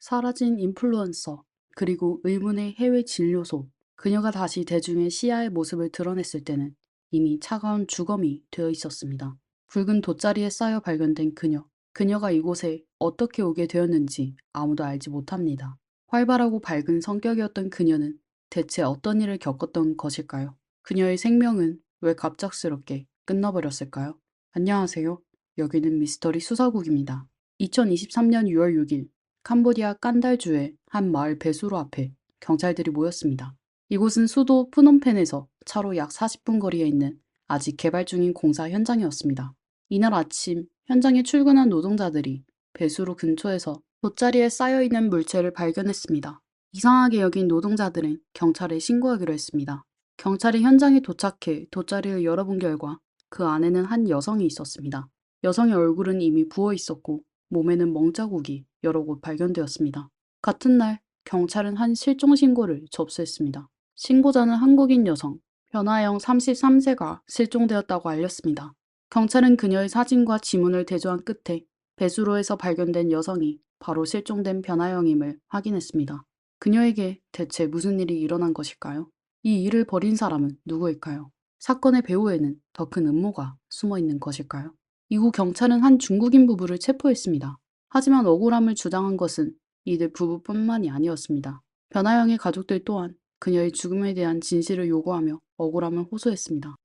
사라진 인플루언서, 그리고 의문의 해외 진료소. 그녀가 다시 대중의 시야의 모습을 드러냈을 때는 이미 차가운 주검이 되어 있었습니다. 붉은 돗자리에 쌓여 발견된 그녀. 그녀가 이곳에 어떻게 오게 되었는지 아무도 알지 못합니다. 활발하고 밝은 성격이었던 그녀는 대체 어떤 일을 겪었던 것일까요? 그녀의 생명은 왜 갑작스럽게 끝나버렸을까요? 안녕하세요. 여기는 미스터리 수사국입니다. 2023년 6월 6일 캄보디아 깐달주의 한 마을 배수로 앞에 경찰들이 모였습니다. 이곳은 수도 프놈펜에서 차로 약 40분 거리에 있는 아직 개발 중인 공사 현장이었습니다. 이날 아침 현장에 출근한 노동자들이 배수로 근처에서 돗자리에 쌓여있는 물체를 발견했습니다. 이상하게 여긴 노동자들은 경찰에 신고하기로 했습니다. 경찰이 현장에 도착해 돗자리를 열어본 결과 그 안에는 한 여성이 있었습니다. 여성의 얼굴은 이미 부어 있었고 몸에는 멍자국이 여러 곳 발견되었습니다. 같은 날 경찰은 한 실종 신고를 접수했습니다. 신고자는 한국인 여성 변아영 33세가 실종되었다고 알렸습니다. 경찰은 그녀의 사진과 지문을 대조한 끝에 배수로에서 발견된 여성이 바로 실종된 변아영임을 확인했습니다. 그녀에게 대체 무슨 일이 일어난 것일까요? 이 일을 벌인 사람은 누구일까요? 사건의 배후에는 더 큰 음모가 숨어 있는 것일까요? 이후 경찰은 한 중국인 부부를 체포했습니다. 하지만 억울함을 주장한 것은 이들 부부뿐만이 아니었습니다. 변아영의 가족들 또한 그녀의 죽음에 대한 진실을 요구하며 억울함을 호소했습니다.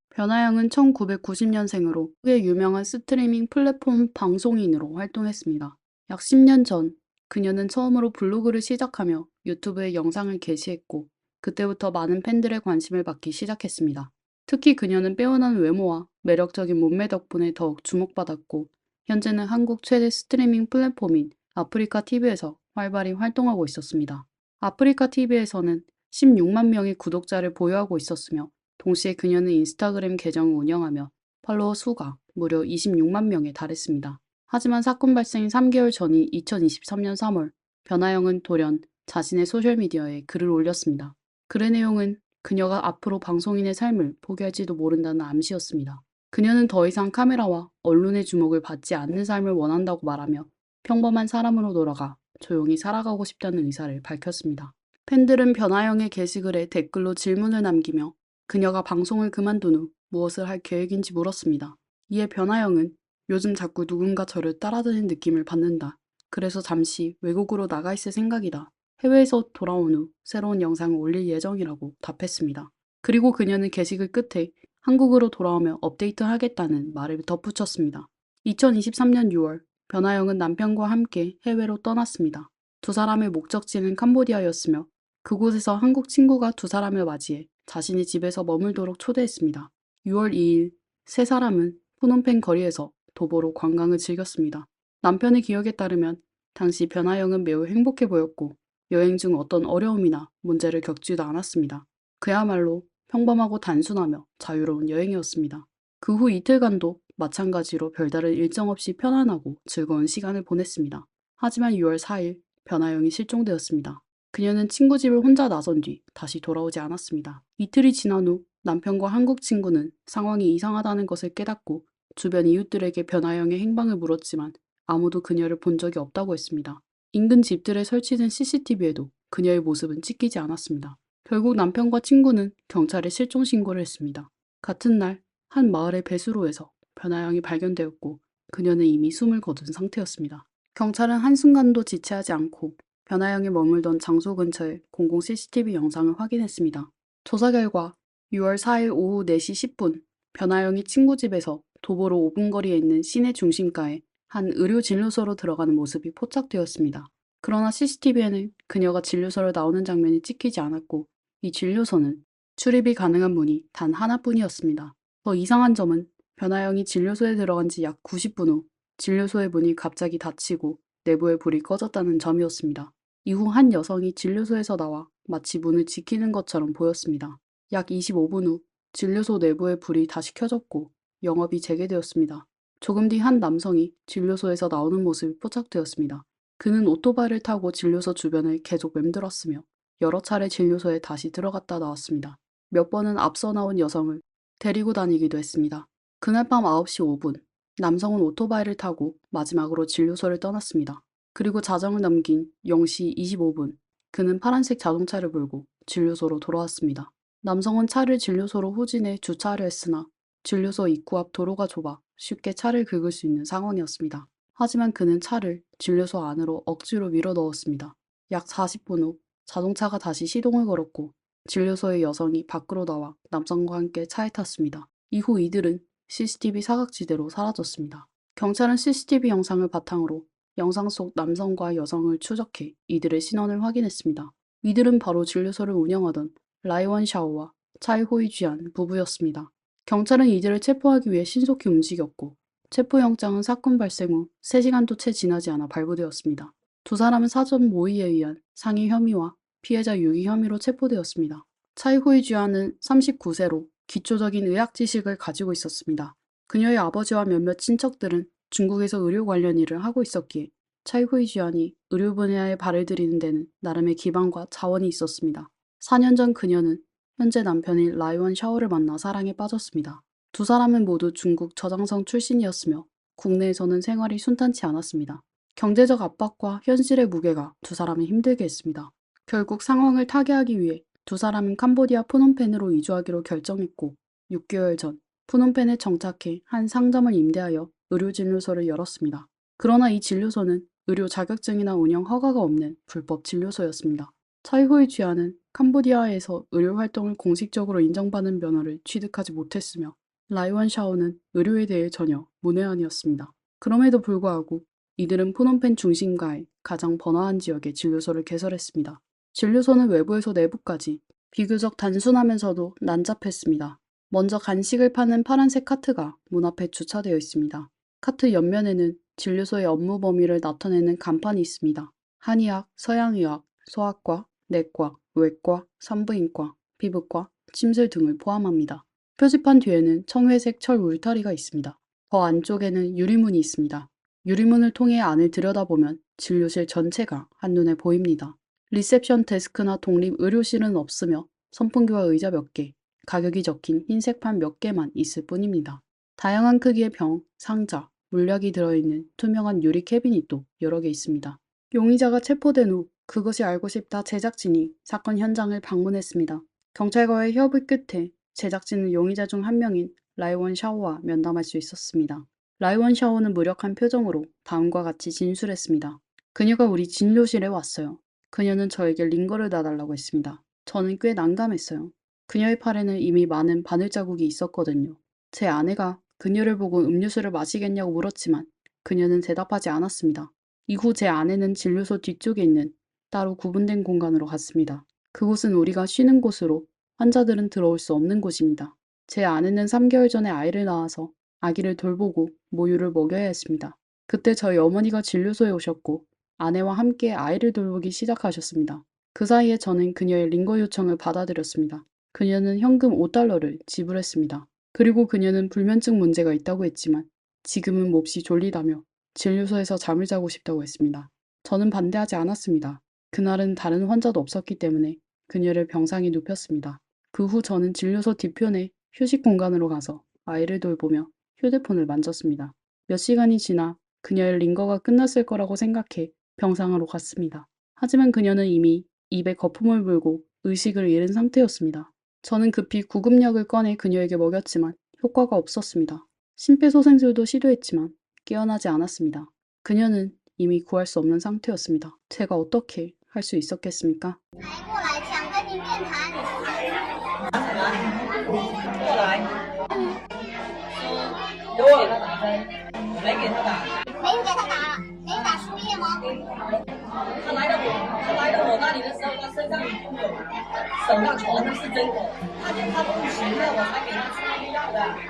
변아영은 1990년생으로 꽤 유명한 스트리밍 플랫폼 방송인으로 활동했습니다. 약 10년 전 그녀는 처음으로 블로그를 시작하며 유튜브에 영상을 게시했고 그때부터 많은 팬들의 관심을 받기 시작했습니다. 특히 그녀는 빼어난 외모와 매력적인 몸매 덕분에 더욱 주목받았고 현재는 한국 최대 스트리밍 플랫폼인 아프리카 TV에서 활발히 활동하고 있었습니다. 아프리카 TV에서는 16만 명의 구독자를 보유하고 있었으며 동시에 그녀는 인스타그램 계정을 운영하며 팔로워 수가 무려 26만 명에 달했습니다. 하지만 사건 발생 3개월 전인 2023년 3월 변아영은 돌연 자신의 소셜미디어에 글을 올렸습니다. 글의 내용은 그녀가 앞으로 방송인의 삶을 포기할지도 모른다는 암시였습니다. 그녀는 더 이상 카메라와 언론의 주목을 받지 않는 삶을 원한다고 말하며 평범한 사람으로 돌아가 조용히 살아가고 싶다는 의사를 밝혔습니다. 팬들은 변아영의 게시글에 댓글로 질문을 남기며 그녀가 방송을 그만둔 후 무엇을 할 계획인지 물었습니다. 이에 변아영은 요즘 자꾸 누군가 저를 따라다니는 느낌을 받는다. 그래서 잠시 외국으로 나가 있을 생각이다. 해외에서 돌아온 후 새로운 영상을 올릴 예정이라고 답했습니다. 그리고 그녀는 게시글 끝에 한국으로 돌아오며 업데이트하겠다는 말을 덧붙였습니다. 2023년 6월 변아영은 남편과 함께 해외로 떠났습니다. 두 사람의 목적지는 캄보디아였으며 그곳에서 한국 친구가 두 사람을 맞이해 자신의 집에서 머물도록 초대했습니다. 6월 2일 세 사람은 푸놈펜 거리에서 도보로 관광을 즐겼습니다. 남편의 기억에 따르면 당시 변아영은 매우 행복해 보였고 여행 중 어떤 어려움이나 문제를 겪지도 않았습니다. 그야말로 평범하고 단순하며 자유로운 여행이었습니다. 그 후 이틀간도 마찬가지로 별다른 일정 없이 편안하고 즐거운 시간을 보냈습니다. 하지만 6월 4일 변아영이 실종되었습니다. 그녀는 친구 집을 혼자 나선 뒤 다시 돌아오지 않았습니다. 이틀이 지난 후 남편과 한국 친구는 상황이 이상하다는 것을 깨닫고 주변 이웃들에게 변아영의 행방을 물었지만 아무도 그녀를 본 적이 없다고 했습니다. 인근 집들에 설치된 CCTV에도 그녀의 모습은 찍히지 않았습니다. 결국 남편과 친구는 경찰에 실종 신고를 했습니다. 같은 날 한 마을의 배수로에서 변아영이 발견되었고 그녀는 이미 숨을 거둔 상태였습니다. 경찰은 한순간도 지체하지 않고 변아영이 머물던 장소 근처의 공공 CCTV 영상을 확인했습니다. 조사 결과 6월 4일 오후 4시 10분 변아영이 친구 집에서 도보로 5분 거리에 있는 시내 중심가에 한 의료 진료소로 들어가는 모습이 포착되었습니다. 그러나 CCTV에는 그녀가 진료소를 나오는 장면이 찍히지 않았고 이 진료소는 출입이 가능한 문이 단 하나뿐이었습니다. 더 이상한 점은 변아영이 진료소에 들어간 지 약 90분 후 진료소의 문이 갑자기 닫히고 내부의 불이 꺼졌다는 점이었습니다. 이후 한 여성이 진료소에서 나와 마치 문을 지키는 것처럼 보였습니다. 약 25분 후 진료소 내부의 불이 다시 켜졌고 영업이 재개되었습니다. 조금 뒤 한 남성이 진료소에서 나오는 모습이 포착되었습니다. 그는 오토바이를 타고 진료소 주변을 계속 맴돌았으며 여러 차례 진료소에 다시 들어갔다 나왔습니다. 몇 번은 앞서 나온 여성을 데리고 다니기도 했습니다. 그날 밤 9시 5분 남성은 오토바이를 타고 마지막으로 진료소를 떠났습니다. 그리고 자정을 넘긴 0시 25분, 그는 파란색 자동차를 몰고 진료소로 돌아왔습니다. 남성은 차를 진료소로 후진해 주차하려 했으나 진료소 입구 앞 도로가 좁아 쉽게 차를 긁을 수 있는 상황이었습니다. 하지만 그는 차를 진료소 안으로 억지로 밀어 넣었습니다. 약 40분 후 자동차가 다시 시동을 걸었고 진료소의 여성이 밖으로 나와 남성과 함께 차에 탔습니다. 이후 이들은 CCTV 사각지대로 사라졌습니다. 경찰은 CCTV 영상을 바탕으로 영상 속 남성과 여성을 추적해 이들의 신원을 확인했습니다. 이들은 바로 진료소를 운영하던 라이원 샤오와 차이 호이쥐안 부부였습니다. 경찰은 이들을 체포하기 위해 신속히 움직였고 체포영장은 사건 발생 후 3시간도 채 지나지 않아 발부되었습니다. 두 사람은 사전 모의에 의한 상해 혐의와 피해자 유기 혐의로 체포되었습니다. 차이 호이쥐안은 39세로 기초적인 의학 지식을 가지고 있었습니다. 그녀의 아버지와 몇몇 친척들은 중국에서 의료 관련 일을 하고 있었기에 차이 호이쥐안이 의료 분야에 발을 들이는 데는 나름의 기반과 자원이 있었습니다. 4년 전 그녀는 현재 남편인 라이원 샤오를 만나 사랑에 빠졌습니다. 두 사람은 모두 중국 저장성 출신이었으며 국내에서는 생활이 순탄치 않았습니다. 경제적 압박과 현실의 무게가 두 사람을 힘들게 했습니다. 결국 상황을 타개하기 위해 두 사람은 캄보디아 프놈펜으로 이주하기로 결정했고 6개월 전 프놈펜에 정착해 한 상점을 임대하여 의료진료소를 열었습니다. 그러나 이 진료소는 의료 자격증이나 운영 허가가 없는 불법 진료소였습니다. 차이호이 쥐아는 캄보디아에서 의료 활동을 공식적으로 인정받는 면허를 취득하지 못했으며 라이원 샤오는 의료에 대해 전혀 문외한이었습니다. 그럼에도 불구하고 이들은 프놈펜 중심가의 가장 번화한 지역에 진료소를 개설했습니다. 진료소는 외부에서 내부까지 비교적 단순하면서도 난잡했습니다. 먼저 간식을 파는 파란색 카트가 문 앞에 주차되어 있습니다. 카트 옆면에는 진료소의 업무 범위를 나타내는 간판이 있습니다. 한의학, 서양의학, 소아과, 내과, 외과, 산부인과, 피부과, 침술 등을 포함합니다. 표지판 뒤에는 청회색 철 울타리가 있습니다. 더 안쪽에는 유리문이 있습니다. 유리문을 통해 안을 들여다보면 진료실 전체가 한눈에 보입니다. 리셉션 데스크나 독립 의료실은 없으며 선풍기와 의자 몇 개, 가격이 적힌 흰색판 몇 개만 있을 뿐입니다. 다양한 크기의 병, 상자, 물약이 들어있는 투명한 유리 캐비닛 도 여러 개 있습니다. 용의자가 체포된 후 그것이 알고 싶다 제작진이 사건 현장을 방문했습니다. 경찰과의 협의 끝에 제작진은 용의자 중 한 명인 라이원 샤오와 면담할 수 있었습니다. 라이원 샤오는 무력한 표정으로 다음과 같이 진술했습니다. 그녀가 우리 진료실에 왔어요. 그녀는 저에게 링거를 놔달라고 했습니다. 저는 꽤 난감했어요. 그녀의 팔에는 이미 많은 바늘 자국이 있었거든요. 제 아내가 그녀를 보고 음료수를 마시겠냐고 물었지만 그녀는 대답하지 않았습니다. 이후 제 아내는 진료소 뒤쪽에 있는 따로 구분된 공간으로 갔습니다. 그곳은 우리가 쉬는 곳으로 환자들은 들어올 수 없는 곳입니다. 제 아내는 3개월 전에 아이를 낳아서 아기를 돌보고 모유를 먹여야 했습니다. 그때 저희 어머니가 진료소에 오셨고 아내와 함께 아이를 돌보기 시작하셨습니다. 그 사이에 저는 그녀의 링거 요청을 받아들였습니다. 그녀는 현금 5달러를 지불했습니다. 그리고 그녀는 불면증 문제가 있다고 했지만 지금은 몹시 졸리다며 진료소에서 잠을 자고 싶다고 했습니다. 저는 반대하지 않았습니다. 그날은 다른 환자도 없었기 때문에 그녀를 병상에 눕혔습니다. 그 후 저는 진료소 뒤편에 휴식 공간으로 가서 아이를 돌보며 휴대폰을 만졌습니다. 몇 시간이 지나 그녀의 링거가 끝났을 거라고 생각해 병상으로 갔습니다. 하지만 그녀는 이미 입에 거품을 물고 의식을 잃은 상태였습니다. 저는 급히 구급약을 꺼내 그녀에게 먹였지만 효과가 없었습니다. 심폐소생술도 시도했지만 깨어나지 않았습니다. 그녀는 이미 구할 수 없는 상태였습니다. 제가 어떻게 할 수 있었겠습니까?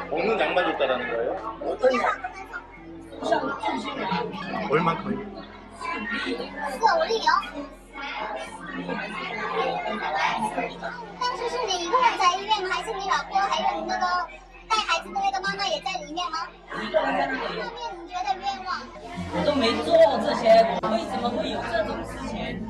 먹는 약만 줬다라는 거예요? 어떤 약? 얼만큼? 当时是你一个人在医院吗？还是你那个带孩子的那个妈妈也在里面吗？我都没做这些，我为什么会有这种事情？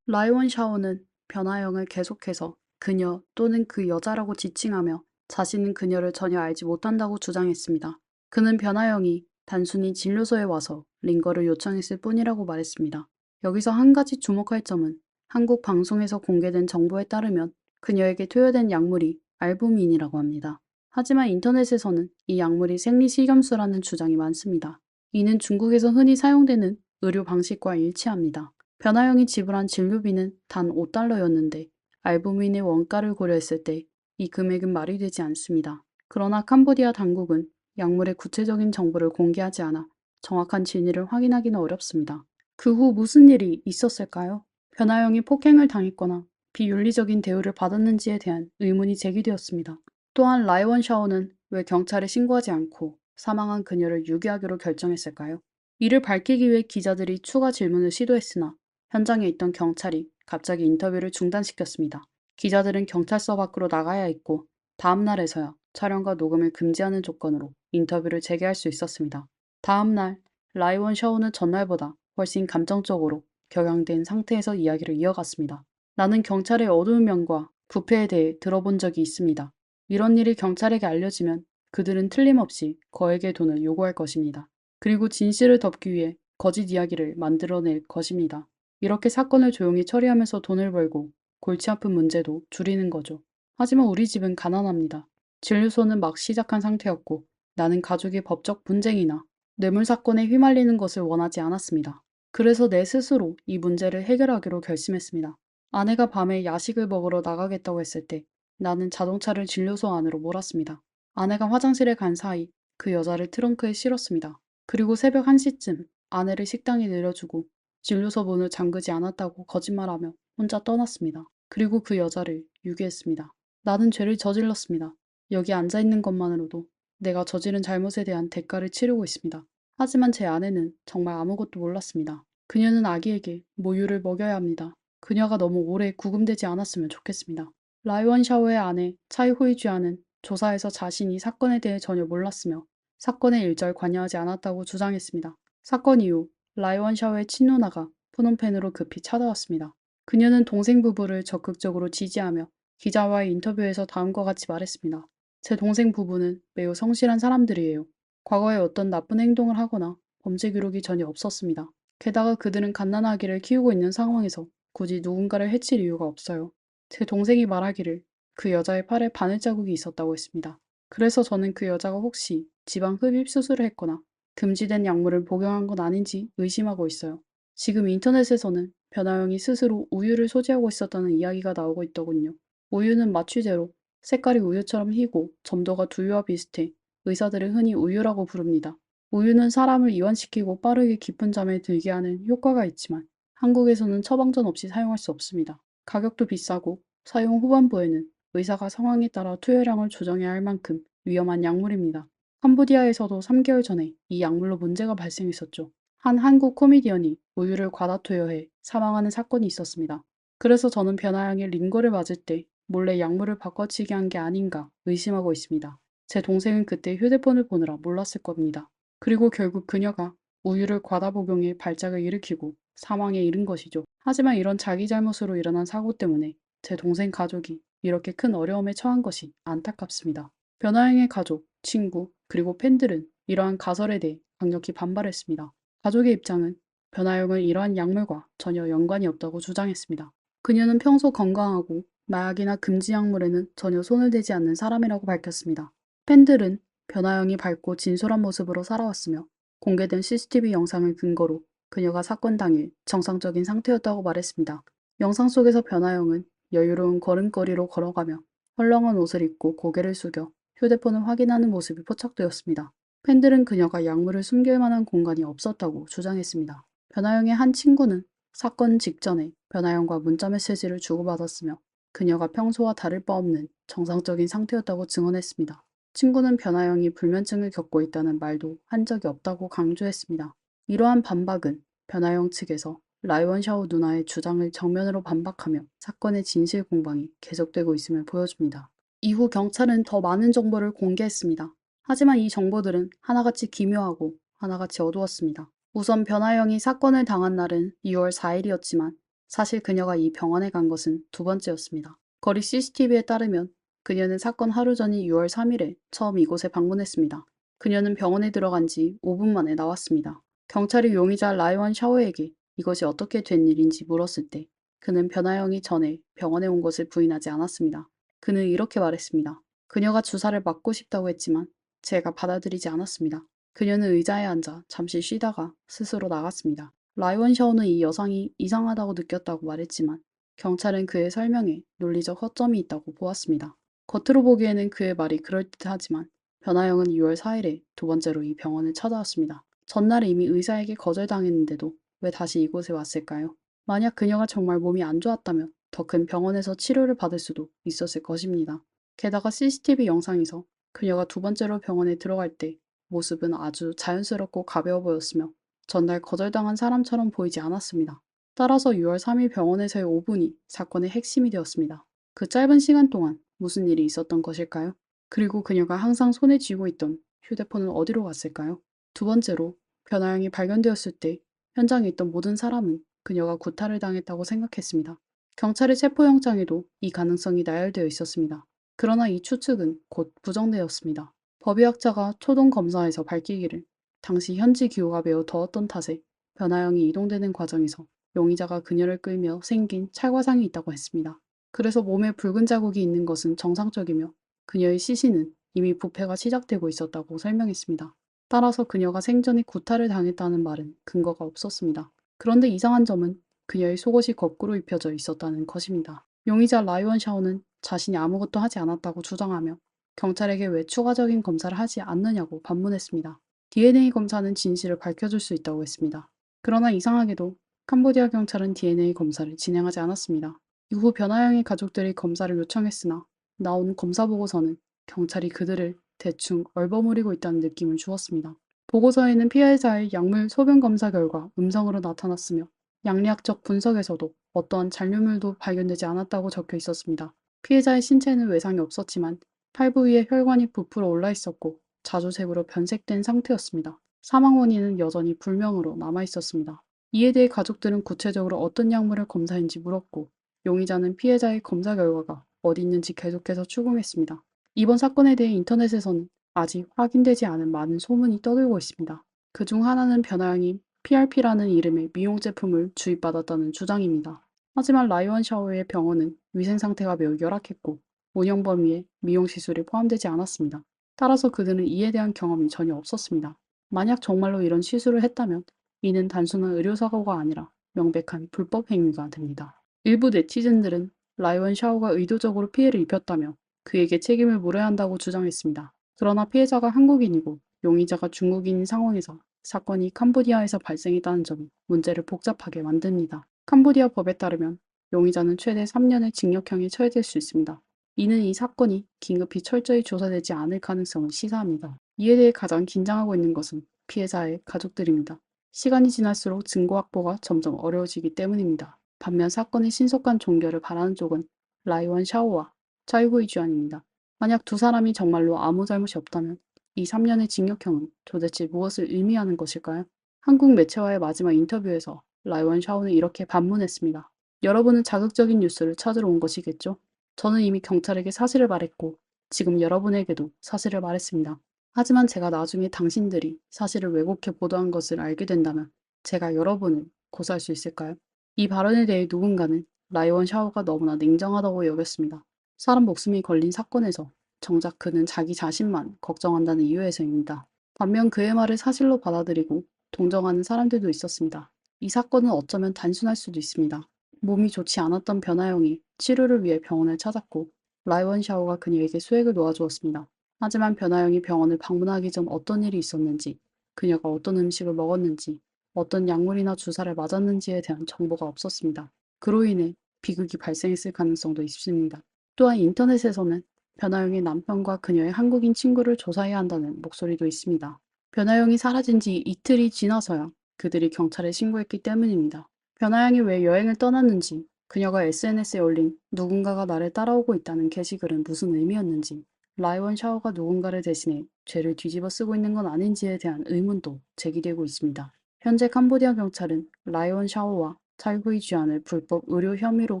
라이원 샤오는 변화영을 계속해서 그녀 또는 그 여자라고 지칭하며 자신은 그녀를 전혀 알지 못한다고 주장했습니다. 그는 변화영이 단순히 진료소에 와서 링거를 요청했을 뿐이라고 말했습니다. 여기서 한 가지 주목할 점은 한국 방송에서 공개된 정보에 따르면 그녀에게 투여된 약물이 알부민이라고 합니다. 하지만 인터넷에서는 이 약물이 생리식염수라는 주장이 많습니다. 이는 중국에서 흔히 사용되는 의료 방식과 일치합니다. 변화영이 지불한 진료비는 단 5달러였는데 알부민의 원가를 고려했을 때 이 금액은 말이 되지 않습니다. 그러나 캄보디아 당국은 약물의 구체적인 정보를 공개하지 않아 정확한 진위를 확인하기는 어렵습니다. 그 후 무슨 일이 있었을까요? 변화영이 폭행을 당했거나 비윤리적인 대우를 받았는지에 대한 의문이 제기되었습니다. 또한 라이원 샤오는 왜 경찰에 신고하지 않고 사망한 그녀를 유기하기로 결정했을까요? 이를 밝히기 위해 기자들이 추가 질문을 시도했으나 현장에 있던 경찰이 갑자기 인터뷰를 중단시켰습니다. 기자들은 경찰서 밖으로 나가야 했고 다음 날에서야 촬영과 녹음을 금지하는 조건으로 인터뷰를 재개할 수 있었습니다. 다음 날 라이원 샤오는 전날보다 훨씬 감정적으로 격양된 상태에서 이야기를 이어갔습니다. 나는 경찰의 어두운 면과 부패에 대해 들어본 적이 있습니다. 이런 일이 경찰에게 알려지면 그들은 틀림없이 거액의 돈을 요구할 것입니다. 그리고 진실을 덮기 위해 거짓 이야기를 만들어낼 것입니다. 이렇게 사건을 조용히 처리하면서 돈을 벌고 골치 아픈 문제도 줄이는 거죠. 하지만 우리 집은 가난합니다. 진료소는 막 시작한 상태였고 나는 가족의 법적 분쟁이나 뇌물 사건에 휘말리는 것을 원하지 않았습니다. 그래서 내 스스로 이 문제를 해결하기로 결심했습니다. 아내가 밤에 야식을 먹으러 나가겠다고 했을 때 나는 자동차를 진료소 안으로 몰았습니다. 아내가 화장실에 간 사이 그 여자를 트렁크에 실었습니다. 그리고 새벽 1시쯤 아내를 식당에 내려주고 진료소 문을 잠그지 않았다고 거짓말하며 혼자 떠났습니다. 그리고 그 여자를 유기했습니다. 나는 죄를 저질렀습니다. 여기 앉아있는 것만으로도 내가 저지른 잘못에 대한 대가를 치르고 있습니다. 하지만 제 아내는 정말 아무것도 몰랐습니다. 그녀는 아기에게 모유를 먹여야 합니다. 그녀가 너무 오래 구금되지 않았으면 좋겠습니다. 라이원 샤오의 아내 차이 호이주아는 조사에서 자신이 사건에 대해 전혀 몰랐으며 사건에 일절 관여하지 않았다고 주장했습니다. 사건 이후 라이원 샤오의 친누나가 프놈펜으로 급히 찾아왔습니다. 그녀는 동생 부부를 적극적으로 지지하며 기자와의 인터뷰에서 다음과 같이 말했습니다. 제 동생 부부는 매우 성실한 사람들이에요. 과거에 어떤 나쁜 행동을 하거나 범죄 기록이 전혀 없었습니다. 게다가 그들은 갓난아기를 키우고 있는 상황에서 굳이 누군가를 해칠 이유가 없어요. 제 동생이 말하기를 그 여자의 팔에 바늘 자국이 있었다고 했습니다. 그래서 저는 그 여자가 혹시 지방 흡입 수술을 했거나 금지된 약물을 복용한 건 아닌지 의심하고 있어요. 지금 인터넷에서는 변화영이 스스로 우유를 소지하고 있었다는 이야기가 나오고 있더군요. 우유는 마취제로 색깔이 우유처럼 희고 점도가 두유와 비슷해 의사들은 흔히 우유라고 부릅니다. 우유는 사람을 이완시키고 빠르게 깊은 잠에 들게 하는 효과가 있지만 한국에서는 처방전 없이 사용할 수 없습니다. 가격도 비싸고 사용 후반부에는 의사가 상황에 따라 투여량을 조정해야 할 만큼 위험한 약물입니다. 캄보디아에서도 3개월 전에 이 약물로 문제가 발생했었죠. 한 한국 코미디언이 우유를 과다 투여해 사망하는 사건이 있었습니다. 그래서 저는 변화양의 링거를 맞을 때 몰래 약물을 바꿔치기 한 게 아닌가 의심하고 있습니다. 제 동생은 그때 휴대폰을 보느라 몰랐을 겁니다. 그리고 결국 그녀가 우유를 과다 복용해 발작을 일으키고 사망에 이른 것이죠. 하지만 이런 자기 잘못으로 일어난 사고 때문에 제 동생 가족이 이렇게 큰 어려움에 처한 것이 안타깝습니다. 변화양의 가족, 친구, 그리고 팬들은 이러한 가설에 대해 강력히 반발했습니다. 가족의 입장은 변화영은 이러한 약물과 전혀 연관이 없다고 주장했습니다. 그녀는 평소 건강하고 마약이나 금지 약물에는 전혀 손을 대지 않는 사람이라고 밝혔습니다. 팬들은 변화영이 밝고 진솔한 모습으로 살아왔으며 공개된 CCTV 영상을 근거로 그녀가 사건 당일 정상적인 상태였다고 말했습니다. 영상 속에서 변화영은 여유로운 걸음걸이로 걸어가며 헐렁한 옷을 입고 고개를 숙여 휴대폰을 확인하는 모습이 포착되었습니다. 팬들은 그녀가 약물을 숨길 만한 공간이 없었다고 주장했습니다. 변화영의 한 친구는 사건 직전에 변화영과 문자 메시지를 주고받았으며 그녀가 평소와 다를 바 없는 정상적인 상태였다고 증언했습니다. 친구는 변화영이 불면증을 겪고 있다는 말도 한 적이 없다고 강조했습니다. 이러한 반박은 변화영 측에서 라이원 샤오 누나의 주장을 정면으로 반박하며 사건의 진실 공방이 계속되고 있음을 보여줍니다. 이후 경찰은 더 많은 정보를 공개했습니다. 하지만 이 정보들은 하나같이 기묘하고 하나같이 어두웠습니다. 우선 변화영이 사건을 당한 날은 2월 4일이었지만 사실 그녀가 이 병원에 간 것은 두 번째였습니다. 거리 CCTV에 따르면 그녀는 사건 하루 전인 6월 3일에 처음 이곳에 방문했습니다. 그녀는 병원에 들어간 지 5분 만에 나왔습니다. 경찰이 용의자 라이원 샤오에게 이것이 어떻게 된 일인지 물었을 때 그는 변화영이 전에 병원에 온 것을 부인하지 않았습니다. 그는 이렇게 말했습니다. 그녀가 주사를 맞고 싶다고 했지만 제가 받아들이지 않았습니다. 그녀는 의자에 앉아 잠시 쉬다가 스스로 나갔습니다. 라이원 샤오는 이 여성이 이상하다고 느꼈다고 말했지만 경찰은 그의 설명에 논리적 허점이 있다고 보았습니다. 겉으로 보기에는 그의 말이 그럴듯하지만 변화영은 6월 4일에 두 번째로 이 병원을 찾아왔습니다. 전날 이미 의사에게 거절당했는데도 왜 다시 이곳에 왔을까요? 만약 그녀가 정말 몸이 안 좋았다면 더 큰 병원에서 치료를 받을 수도 있었을 것입니다. 게다가 CCTV 영상에서 그녀가 두 번째로 병원에 들어갈 때 모습은 아주 자연스럽고 가벼워 보였으며 전날 거절당한 사람처럼 보이지 않았습니다. 따라서 6월 3일 병원에서의 5분이 사건의 핵심이 되었습니다. 그 짧은 시간 동안 무슨 일이 있었던 것일까요? 그리고 그녀가 항상 손에 쥐고 있던 휴대폰은 어디로 갔을까요? 두 번째로, 변화영이 발견되었을 때 현장에 있던 모든 사람은 그녀가 구타를 당했다고 생각했습니다. 경찰의 체포영장에도 이 가능성이 나열되어 있었습니다. 그러나 이 추측은 곧 부정되었습니다. 법의학자가 초동 검사에서 밝히기를 당시 현지 기후가 매우 더웠던 탓에 변화영이 이동되는 과정에서 용의자가 그녀를 끌며 생긴 찰과상이 있다고 했습니다. 그래서 몸에 붉은 자국이 있는 것은 정상적이며 그녀의 시신은 이미 부패가 시작되고 있었다고 설명했습니다. 따라서 그녀가 생전에 구타를 당했다는 말은 근거가 없었습니다. 그런데 이상한 점은 그녀의 속옷이 거꾸로 입혀져 있었다는 것입니다. 용의자 라이원 샤오는 자신이 아무것도 하지 않았다고 주장하며 경찰에게 왜 추가적인 검사를 하지 않느냐고 반문했습니다. DNA 검사는 진실을 밝혀줄 수 있다고 했습니다. 그러나 이상하게도 캄보디아 경찰은 DNA 검사를 진행하지 않았습니다. 이후 변화영의 가족들이 검사를 요청했으나 나온 검사 보고서는 경찰이 그들을 대충 얼버무리고 있다는 느낌을 주었습니다. 보고서에는 피해자의 약물 소변 검사 결과 음성으로 나타났으며 양리학적 분석에서도 어떠한 잔류물도 발견되지 않았다고 적혀 있었습니다. 피해자의 신체는 외상이 없었지만 팔부 위에 혈관이 부풀어 올라 있었고 자주색으로 변색된 상태였습니다. 사망 원인은 여전히 불명으로 남아 있었습니다. 이에 대해 가족들은 구체적으로 어떤 약물을 검사했는지 물었고 용의자는 피해자의 검사 결과가 어디 있는지 계속해서 추궁했습니다. 이번 사건에 대해 인터넷에서는 아직 확인되지 않은 많은 소문이 떠돌고 있습니다. 그중 하나는 변화영이 PRP라는 이름의 미용 제품을 주입받았다는 주장입니다. 하지만 라이원 샤오의 병원은 위생 상태가 매우 열악했고 운영 범위에 미용 시술이 포함되지 않았습니다. 따라서 그들은 이에 대한 경험이 전혀 없었습니다. 만약 정말로 이런 시술을 했다면 이는 단순한 의료사고가 아니라 명백한 불법 행위가 됩니다. 일부 네티즌들은 라이원 샤오가 의도적으로 피해를 입혔다며 그에게 책임을 물어야 한다고 주장했습니다. 그러나 피해자가 한국인이고 용의자가 중국인인 상황에서 사건이 캄보디아에서 발생했다는 점이 문제를 복잡하게 만듭니다. 캄보디아 법에 따르면 용의자는 최대 3년의 징역형에 처해질 수 있습니다. 이는 이 사건이 긴급히 철저히 조사되지 않을 가능성을 시사합니다. 이에 대해 가장 긴장하고 있는 것은 피해자의 가족들입니다. 시간이 지날수록 증거 확보가 점점 어려워지기 때문입니다. 반면 사건의 신속한 종결을 바라는 쪽은 라이원 샤오와 차이구이 주안입니다. 만약 두 사람이 정말로 아무 잘못이 없다면 이 3년의 징역형은 도대체 무엇을 의미하는 것일까요? 한국 매체와의 마지막 인터뷰에서 라이원 샤오는 이렇게 반문했습니다. 여러분은 자극적인 뉴스를 찾으러 온 것이겠죠? 저는 이미 경찰에게 사실을 말했고 지금 여러분에게도 사실을 말했습니다. 하지만 제가 나중에 당신들이 사실을 왜곡해 보도한 것을 알게 된다면 제가 여러분을 고소할 수 있을까요? 이 발언에 대해 누군가는 라이원 샤오가 너무나 냉정하다고 여겼습니다. 사람 목숨이 걸린 사건에서 정작 그는 자기 자신만 걱정한다는 이유에서입니다. 반면 그의 말을 사실로 받아들이고 동정하는 사람들도 있었습니다. 이 사건은 어쩌면 단순할 수도 있습니다. 몸이 좋지 않았던 변화영이 치료를 위해 병원을 찾았고 라이원 샤오가 그녀에게 수액을 놓아주었습니다. 하지만 변화영이 병원을 방문하기 전 어떤 일이 있었는지, 그녀가 어떤 음식을 먹었는지, 어떤 약물이나 주사를 맞았는지에 대한 정보가 없었습니다. 그로 인해 비극이 발생했을 가능성도 있습니다. 또한 인터넷에서는 변화영의 남편과 그녀의 한국인 친구를 조사해야 한다는 목소리도 있습니다. 변화영이 사라진 지 이틀이 지나서야 그들이 경찰에 신고했기 때문입니다. 변화영이 왜 여행을 떠났는지, 그녀가 SNS에 올린 누군가가 나를 따라오고 있다는 게시글은 무슨 의미였는지, 라이원 샤오가 누군가를 대신해 죄를 뒤집어 쓰고 있는 건 아닌지에 대한 의문도 제기되고 있습니다. 현재 캄보디아 경찰은 라이원 샤오와 찰구이 쥐안을 불법 의료 혐의로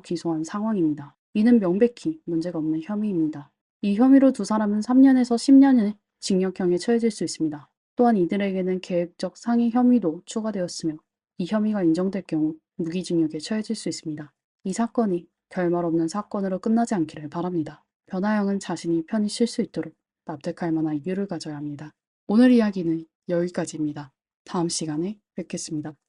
기소한 상황입니다. 이는 명백히 문제가 없는 혐의입니다. 이 혐의로 두 사람은 3년에서 10년의 징역형에 처해질 수 있습니다. 또한 이들에게는 계획적 상해 혐의도 추가되었으며 이 혐의가 인정될 경우 무기징역에 처해질 수 있습니다. 이 사건이 결말 없는 사건으로 끝나지 않기를 바랍니다. 변화영은 자신이 편히 쉴 수 있도록 납득할 만한 이유를 가져야 합니다. 오늘 이야기는 여기까지입니다. 다음 시간에 뵙겠습니다.